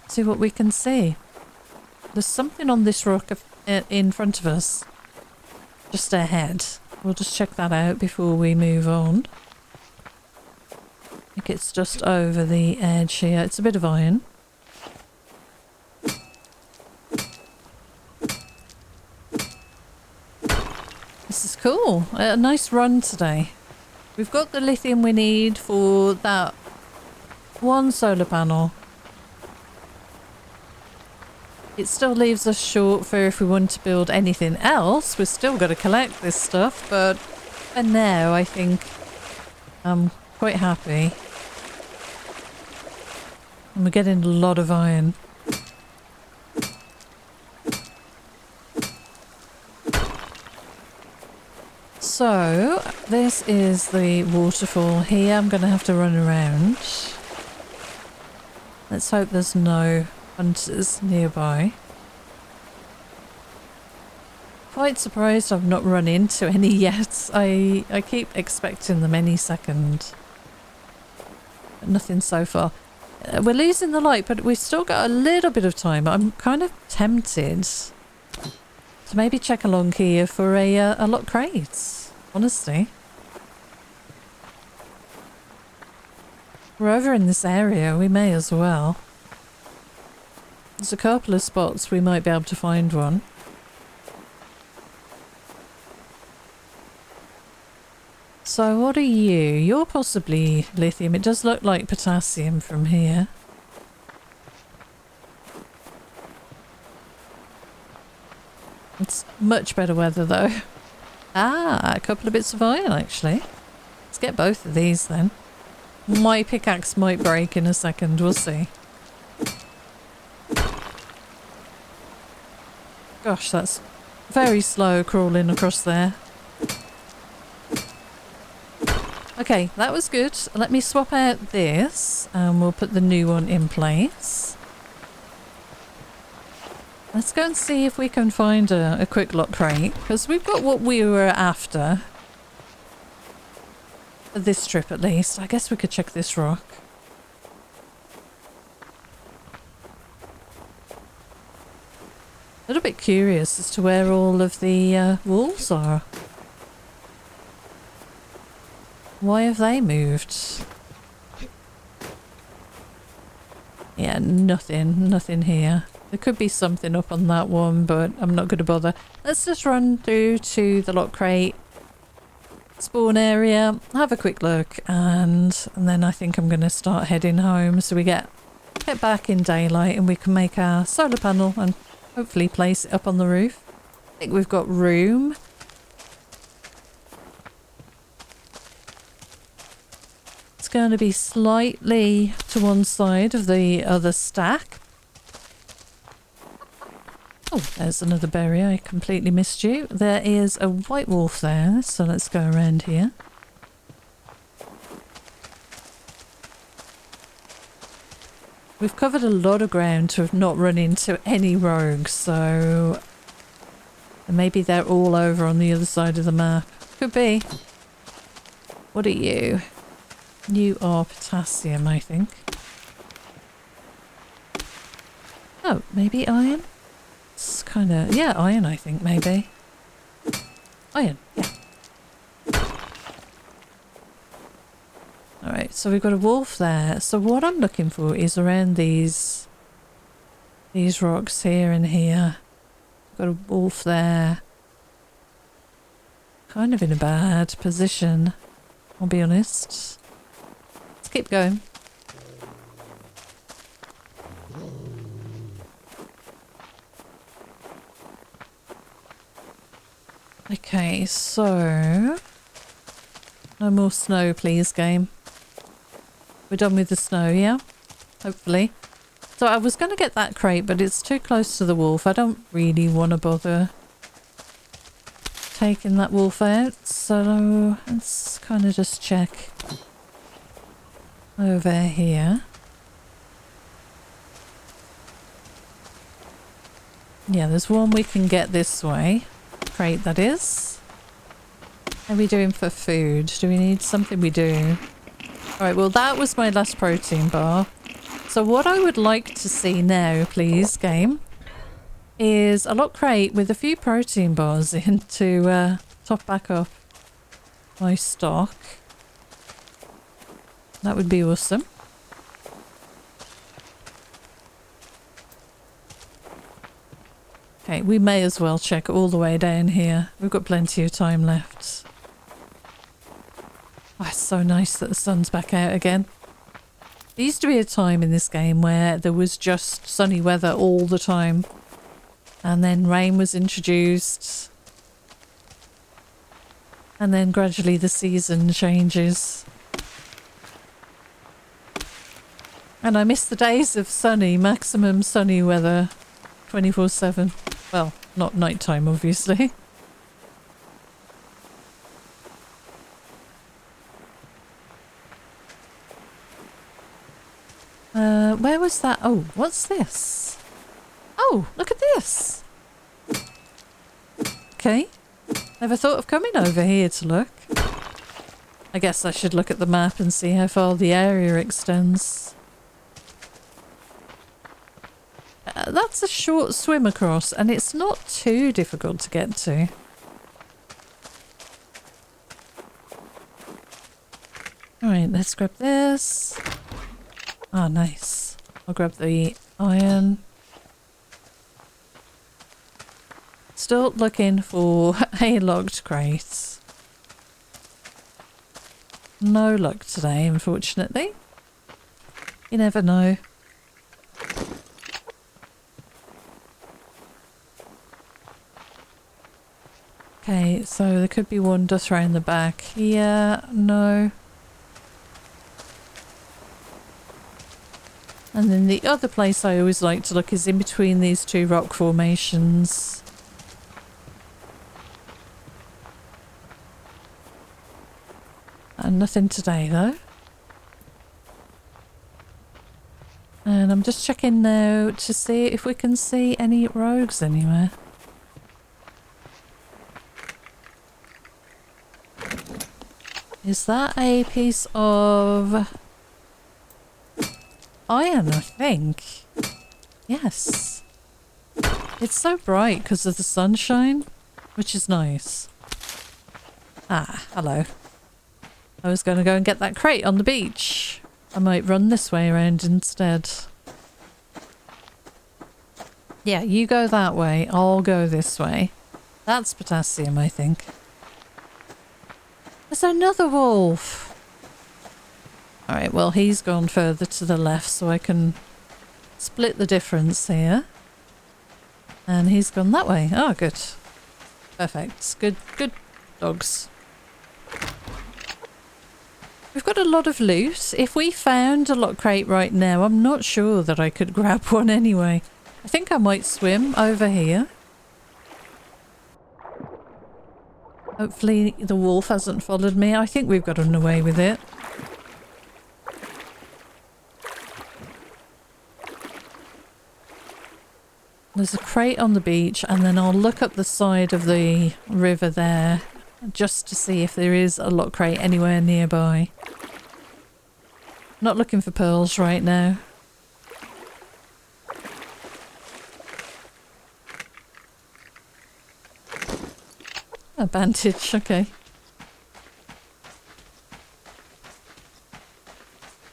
See what we can see. There's something on this rock in front of us. Just ahead. We'll just check that out before we move on. I think it's just over the edge here. It's a bit of iron. This is cool. A nice run today. We've got the lithium we need for that one solar panel. It still leaves us short for if we want to build anything else. We've still got to collect this stuff, but for now I think I'm quite happy. And we're getting a lot of iron. So, this is the waterfall here. I'm going to have to run around. Let's hope there's no hunters nearby. Quite surprised I've not run into any yet. I keep expecting them any second. But nothing so far. We're losing the light, but we've still got a little bit of time. I'm kind of tempted to maybe check along here for a lock crates. Honestly. We're over in this area, we may as well. There's a couple of spots we might be able to find one. So what are you? You're possibly lithium. It does look like potassium from here. It's much better weather though. Ah, a couple of bits of iron actually. Let's get both of these then. My pickaxe might break in a second, we'll see. Gosh, that's very slow crawling across there. Okay, that was good. Let me swap out this and we'll put the new one in place. Let's go and see if we can find a quick lock crate, because we've got what we were after. For this trip at least. I guess we could check this rock. A little bit curious as to where all of the walls are. Why have they moved? Yeah, nothing here. There could be something up on that one, but I'm not going to bother. Let's just run through to the lock crate spawn area, have a quick look, and then I think I'm going to start heading home so we get back in daylight and we can make our solar panel and hopefully place it up on the roof. I think we've got room. It's going to be slightly to one side of the other stack. Oh, there's another berry. I completely missed you. There is a white wolf there, so let's go around here. We've covered a lot of ground to have not run into any rogues, so maybe they're all over on the other side of the map. Could be. What are you? You are potassium, I think. Oh, maybe iron? It's kind of... yeah, iron, I think, maybe. Iron, yeah. Alright, so we've got a wolf there. So what I'm looking for is around these rocks here and here. Got a wolf there. Kind of in a bad position, I'll be honest. Let's keep going. Okay, so... no more snow, please, game. We're done with the snow, yeah? Hopefully. So I was going to get that crate, but it's too close to the wolf. I don't really want to bother taking that wolf out. So let's kind of just check over here. Yeah, there's one we can get this way. Crate, that is. How are we doing for food? Do we need something? We do. Alright, well that was my last protein bar. So what I would like to see now, please, game, is a lock crate with a few protein bars in to top back up my stock. That would be awesome. Okay, we may as well check all the way down here. We've got plenty of time left. Oh, it's so nice that the sun's back out again. There used to be a time in this game where there was just sunny weather all the time. And then rain was introduced. And then gradually the season changes. And I miss the days of sunny, maximum sunny weather 24/7. Well, not nighttime, obviously. Where was that? Oh, what's this? Oh, look at this. Okay. Never thought of coming over here to look. I guess I should look at the map and see how far the area extends. That's a short swim across, and it's not too difficult to get to. Alright, let's grab this. Ah, nice. I'll grab the iron. Still looking for a locked crate. No luck today, unfortunately. You never know. Okay, so there could be one just around the back. Yeah, no. And then the other place I always like to look is in between these two rock formations. Nothing today though. And I'm just checking now to see if we can see any rogues anywhere. Is that a piece of iron, I think? Yes. It's so bright because of the sunshine, which is nice. Ah, hello. I was going to go and get that crate on the beach. I might run this way around instead. Yeah, you go that way. I'll go this way. That's potassium, I think. There's another wolf. Alright, well, he's gone further to the left, so I can split the difference here. And he's gone that way. Oh, good. Perfect. Good dogs. We've got a lot of loot. If we found a lock crate right now, I'm not sure that I could grab one anyway. I think I might swim over here. Hopefully the wolf hasn't followed me. I think we've gotten away with it. There's a crate on the beach, and then I'll look up the side of the river there just to see if there is a lock crate anywhere nearby. Not looking for pearls right now. A bandage, okay.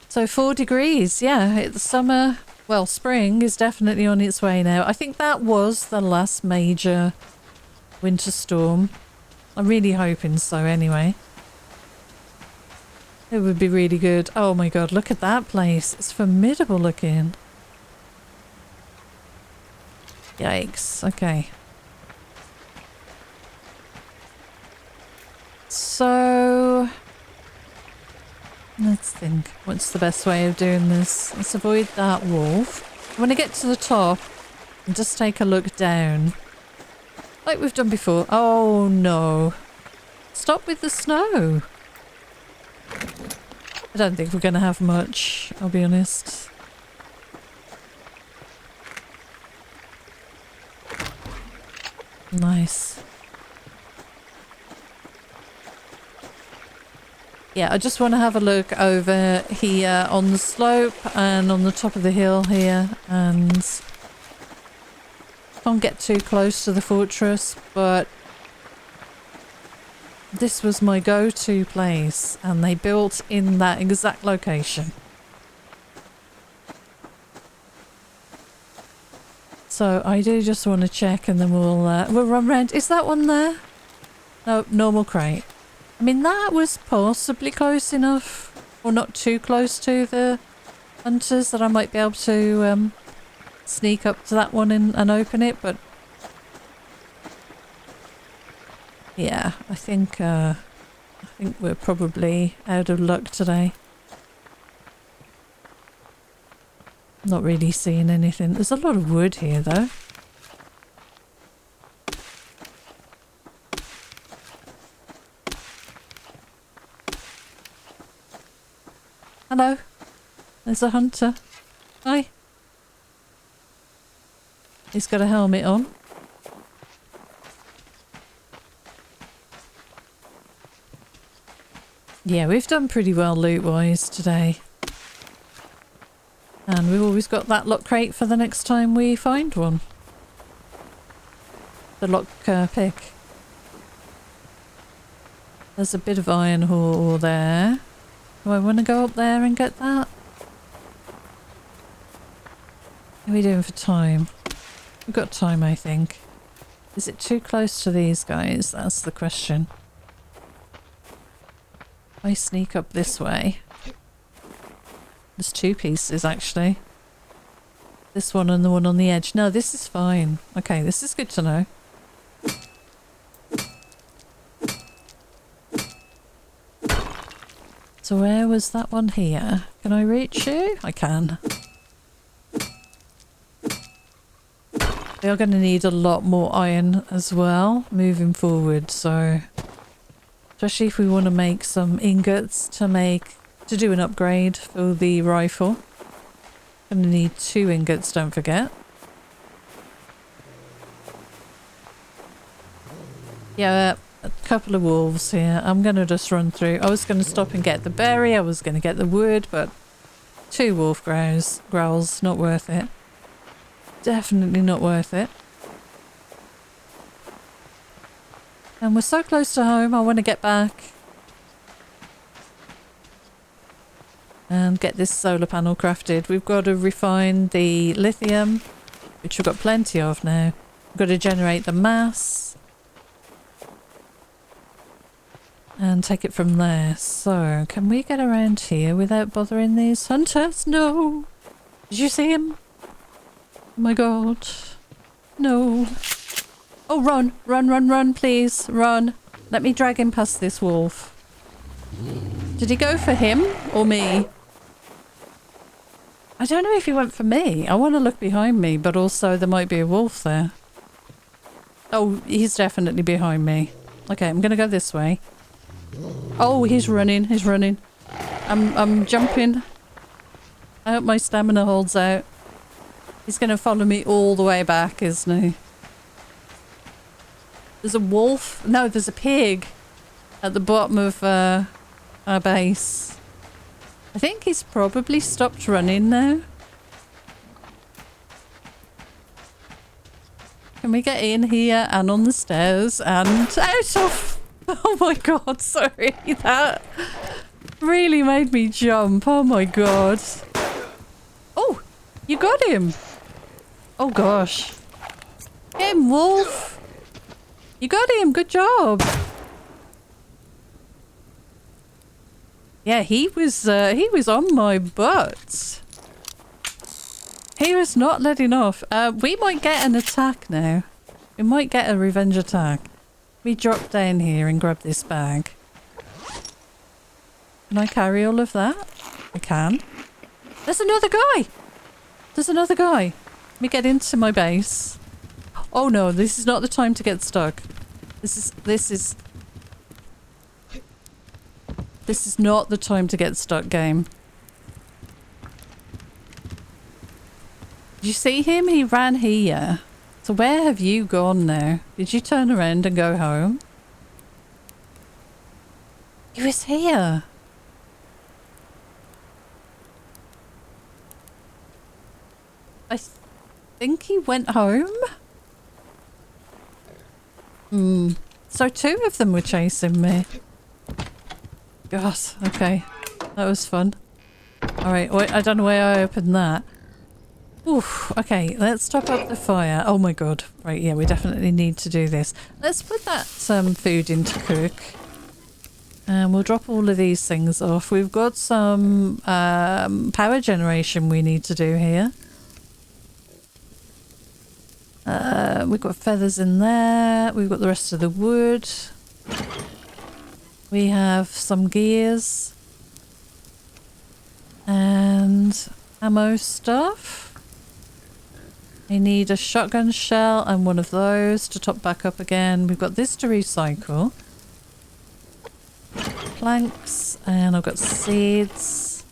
So 4 degrees, yeah, it's summer. Well, spring is definitely on its way now. I think that was the last major winter storm. I'm really hoping so anyway. It would be really good. Oh my god, look at that place. It's formidable looking. Yikes, okay. So let's think. What's the best way of doing this? Let's avoid that wolf. When I get to the top, and just take a look down. Like we've done before. Oh no. Stop with the snow. I don't think we're going to have much, I'll be honest. Nice. Yeah, I just want to have a look over here on the slope and on the top of the hill here, and can't get too close to the fortress, but this was my go-to place and they built in that exact location. So I do just want to check, and then we'll run around. Is that one there? No, normal crate. I mean, that was possibly close enough, or not too close to the hunters, that I might be able to sneak up to that one and open it, but yeah, I think we're probably out of luck today. Not really seeing anything. There's a lot of wood here though. Hello. There's a hunter. Hi. He's got a helmet on. Yeah, we've done pretty well loot-wise today. And we've always got that lock crate for the next time we find one. The lock pick. There's a bit of iron ore there. Do I want to go up there and get that? What are we doing for time? We've got time, I think. Is it too close to these guys? That's the question. If I sneak up this way. There's 2 pieces, actually. This one and the one on the edge. No, this is fine. Okay, this is good to know. So where was that one here? Can I reach you? I can. We are going to need a lot more iron as well moving forward, so Especially if we want to make some ingots to do an upgrade for the rifle. Gonna need 2 ingots, don't forget. Yeah, a couple of wolves here. I'm gonna just run through. I was gonna stop and get the berry, I was gonna get the wood, but 2 wolf growls, not worth it. Definitely not worth it. And we're so close to home, I want to get back and get this solar panel crafted. We've got to refine the lithium, which we've got plenty of now. We've got to generate the mass and take it from there. So, can we get around here without bothering these hunters? No! Did you see him? Oh my god. No. Oh, run, run, run, run, please, run. Let me drag him past this wolf. Did he go for him or me? I don't know if he went for me. I want to look behind me, but also there might be a wolf there. Oh, he's definitely behind me. Okay, I'm going to go this way. Oh, he's running, he's running. I'm jumping. I hope my stamina holds out. He's going to follow me all the way back, isn't he? There's a wolf. No, there's a pig at the bottom of our base. I think he's probably stopped running now. Can we get in here and on the stairs and out of... Oh my god, sorry. That really made me jump. Oh my god. Oh, you got him. Oh gosh. Get him, wolf. You got him. Good job. Yeah, he was on my butt. He was not letting off. We might get an attack now. We might get a revenge attack. We drop down here and grab this bag. Can I carry all of that? I can. There's another guy! There's another guy. Let me get into my base. Oh no, this is not the time to get stuck. This is not the time to get stuck, game. Did you see him? He ran here. So where have you gone now? Did you turn around and go home? He was here. I think he went home. So 2 of them were chasing me. God, okay. That was fun. Alright, I don't know where I opened that. Oof, okay, let's top up the fire. Oh my god. Right, yeah, we definitely need to do this. Let's put that food in to cook. And we'll drop all of these things off. We've got some power generation we need to do here. We've got feathers in there. We've got the rest of the wood. We have some gears. And ammo stuff. I need a shotgun shell and one of those to top back up again. We've got this to recycle. Planks, and I've got seeds.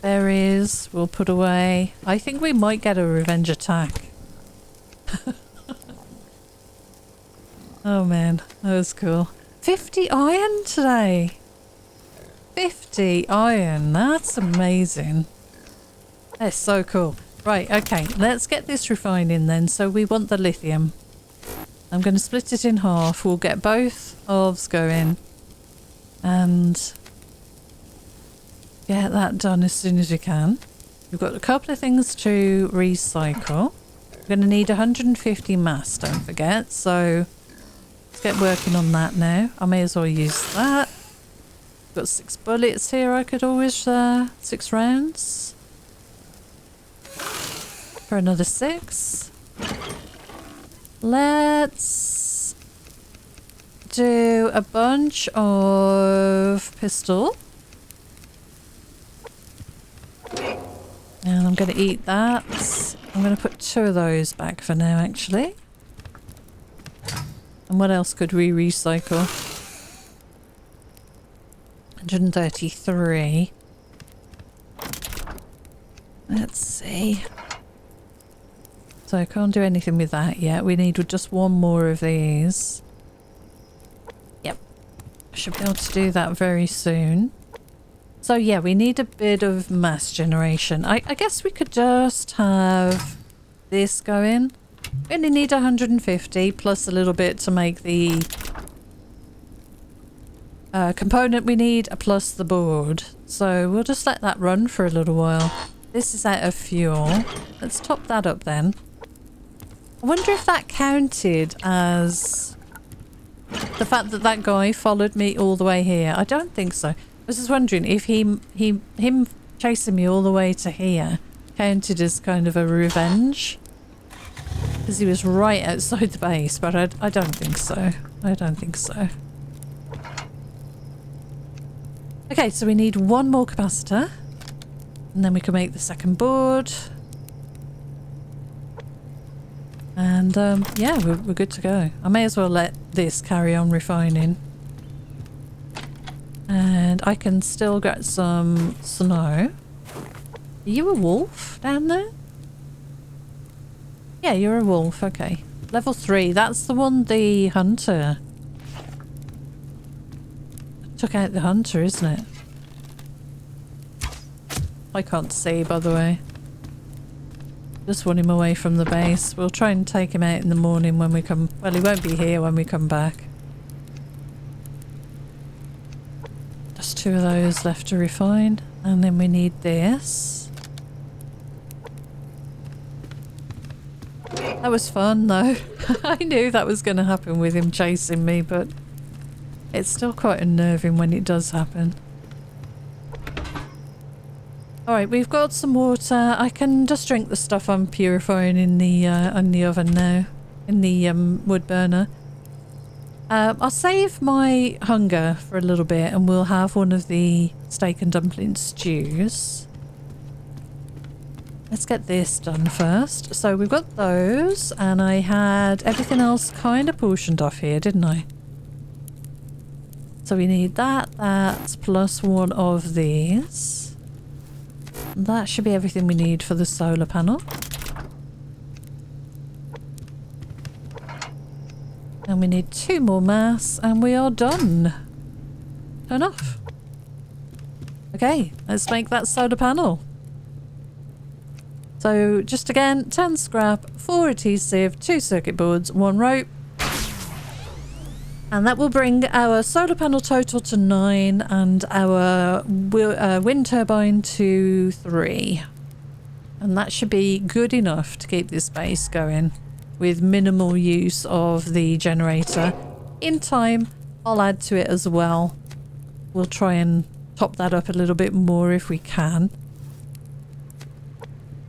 Berries we'll put away. I think we might get a revenge attack. Oh man, that was cool. 50 iron today. 50 iron, that's amazing. That's so cool. Right, okay, let's get this refining then. So we want the lithium. I'm going to split it in half. We'll get both halves going and get that done as soon as we can. We've got a couple of things to recycle. We're going to need 150 mass, don't forget. So let's get working on that now. I may as well use that. Got 6 bullets here. I could always 6 rounds. For another 6. Let's do a bunch of pistol. And I'm going to eat that. I'm going to put 2 of those back for now, actually. And what else could we recycle? 133. Let's see. So I can't do anything with that yet. We need just one more of these. Yep. I should be able to do that very soon. So yeah, we need a bit of mass generation. I guess we could just have this going. We only need 150 plus a little bit to make the component we need, plus the board. So we'll just let that run for a little while. This is out of fuel. Let's top that up then. I wonder if that counted as the fact that that guy followed me all the way here. I don't think so. I was just wondering if him chasing me all the way to here counted as kind of a revenge. Because he was right outside the base, but I don't think so. I don't think so. Okay, so we need one more capacitor. And then we can make the second board. And yeah, we're good to go. I may as well let this carry on refining. And I can still get some snow. Are you a wolf down there? Yeah, you're a wolf. Okay. Level 3. That's the one, the hunter. Took out the hunter, isn't it? I can't see, by the way. Just want him away from the base. We'll try and take him out in the morning when we come... Well, he won't be here when we come back. Just 2 of those left to refine. And then we need this. That was fun, though. I knew that was going to happen with him chasing me, but it's still quite unnerving when it does happen. Alright, we've got some water. I can just drink the stuff I'm purifying in the oven now. In the wood burner. I'll save my hunger for a little bit and we'll have one of the steak and dumpling stews. Let's get this done first. So we've got those and I had everything else kind of portioned off here, didn't I? So we need that plus one of these. That should be everything we need for the solar panel. And we need 2 more mass and we are done. Turn off. Okay, let's make that solar panel. So just again, 10 scrap, 4 adhesive, 2 circuit boards, 1 rope. And that will bring our solar panel total to 9 and our wind turbine to 3. And that should be good enough to keep this base going with minimal use of the generator. In time, I'll add to it as well. We'll try and top that up a little bit more if we can.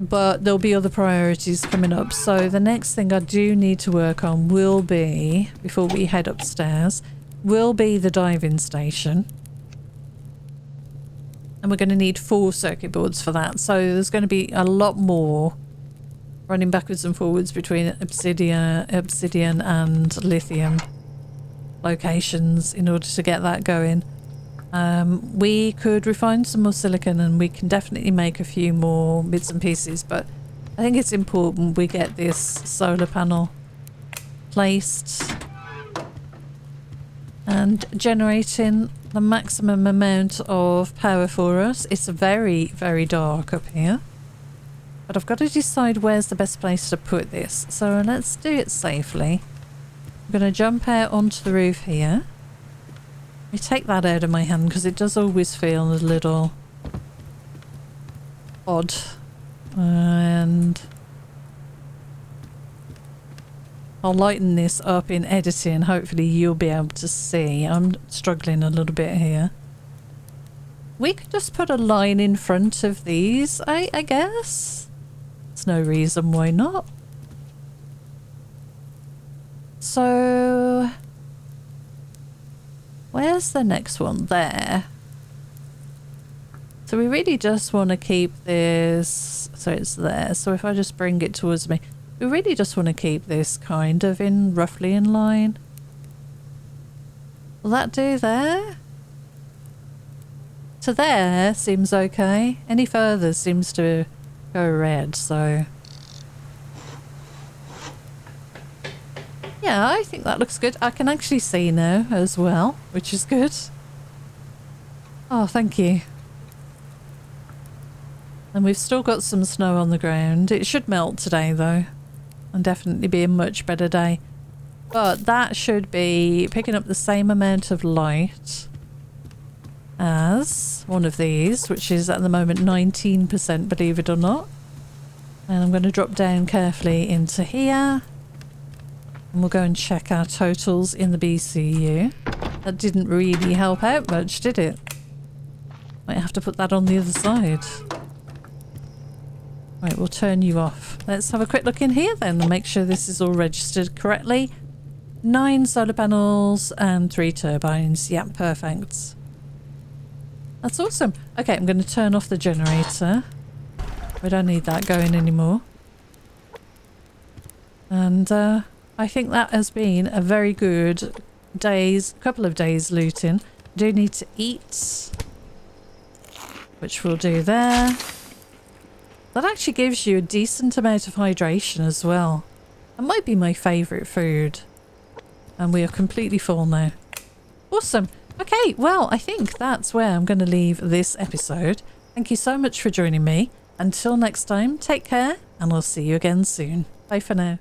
But there'll be other priorities coming up. So the next thing I do need to work on will be, before we head upstairs, will be the diving station. And we're going to need 4 circuit boards for that. So there's going to be a lot more running backwards and forwards between obsidian and lithium locations in order to get that going. We could refine some more silicon and we can definitely make a few more bits and pieces, but I think it's important we get this solar panel placed and generating the maximum amount of power for us. It's very, very dark up here, but I've got to decide where's the best place to put this. So let's do it safely. I'm going to jump out onto the roof here. Let me take that out of my hand because it does always feel a little odd. And I'll lighten this up in editing. Hopefully you'll be able to see. I'm struggling a little bit here. We could just put a line in front of these, I guess. There's no reason why not. So where's the next one? There. So we really just want to keep this, so it's there. So if I just bring it towards me, we really just want to keep this kind of roughly in line. Will that do there? to there seems okay. Any further seems to go red, so... Yeah, I think that looks good. I can actually see now as well, which is good. Oh, thank you. And we've still got some snow on the ground. It should melt today though, and definitely be a much better day. But that should be picking up the same amount of light as one of these, which is at the moment 19%, believe it or not. And I'm going to drop down carefully into here. And we'll go and check our totals in the BCU. That didn't really help out much, did it? Might have to put that on the other side. Right, we'll turn you off. Let's have a quick look in here then and make sure this is all registered correctly. 9 solar panels and 3 turbines. Yeah, perfect. That's awesome. Okay, I'm going to turn off the generator. We don't need that going anymore. And I think that has been a very good couple of days looting. I do need to eat, which we'll do there. That actually gives you a decent amount of hydration as well. That might be my favourite food. And we are completely full now. Awesome. Okay, well, I think that's where I'm going to leave this episode. Thank you so much for joining me. Until next time, take care, and I'll see you again soon. Bye for now.